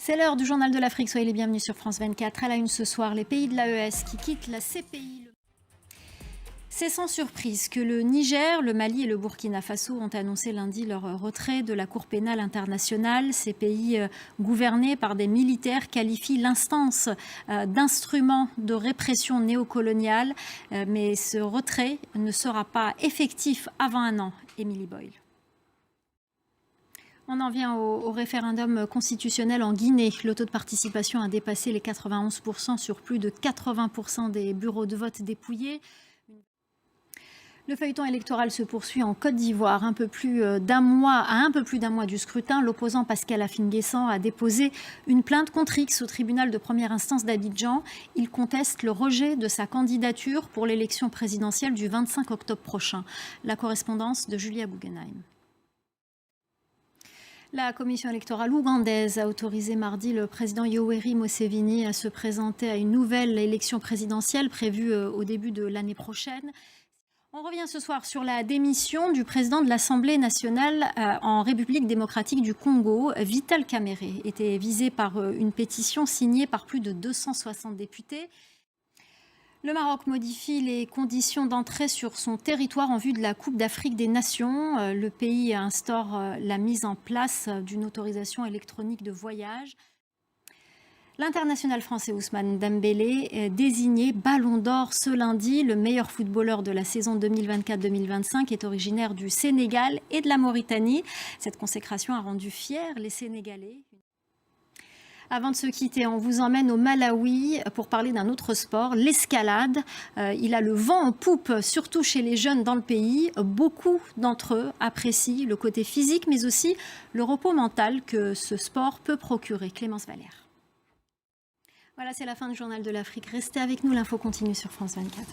C'est l'heure du journal de l'Afrique. Soyez les bienvenus sur France 24. À la une ce soir, les pays de l'AES qui quittent la CPI. C'est sans surprise que le Niger, le Mali et le Burkina Faso ont annoncé lundi leur retrait de la Cour pénale internationale. Ces pays gouvernés par des militaires qualifient l'instance d'instrument de répression néocoloniale. Mais ce retrait ne sera pas effectif avant un an. Émilie Boyle. On en vient au référendum constitutionnel en Guinée. Le taux de participation a dépassé les 91% sur plus de 80% des bureaux de vote dépouillés. Le feuilleton électoral se poursuit en Côte d'Ivoire. À un peu plus d'un mois du scrutin, l'opposant Pascal Afin-Guessant a déposé une plainte contre X au tribunal de première instance d'Abidjan. Il conteste le rejet de sa candidature pour l'élection présidentielle du 25 octobre prochain. La correspondance de Julia Guggenheim. La commission électorale ougandaise a autorisé mardi le président Yoweri Museveni à se présenter à une nouvelle élection présidentielle prévue au début de l'année prochaine. On revient ce soir sur la démission du président de l'Assemblée nationale en République démocratique du Congo. Vital Kamerhe était visé par une pétition signée par plus de 260 députés. Le Maroc modifie les conditions d'entrée sur son territoire en vue de la Coupe d'Afrique des Nations. Le pays instaure la mise en place d'une autorisation électronique de voyage. L'international français Ousmane Dembélé est désigné Ballon d'Or ce lundi. Le meilleur footballeur de la saison 2024-2025 est originaire du Sénégal et de la Mauritanie. Cette consécration a rendu fiers les Sénégalais. Avant de se quitter, on vous emmène au Malawi pour parler d'un autre sport, l'escalade. Il a le vent en poupe, surtout chez les jeunes dans le pays. Beaucoup d'entre eux apprécient le côté physique, mais aussi le repos mental que ce sport peut procurer. Clémence Valère. Voilà, c'est la fin du journal de l'Afrique. Restez avec nous, l'info continue sur France 24.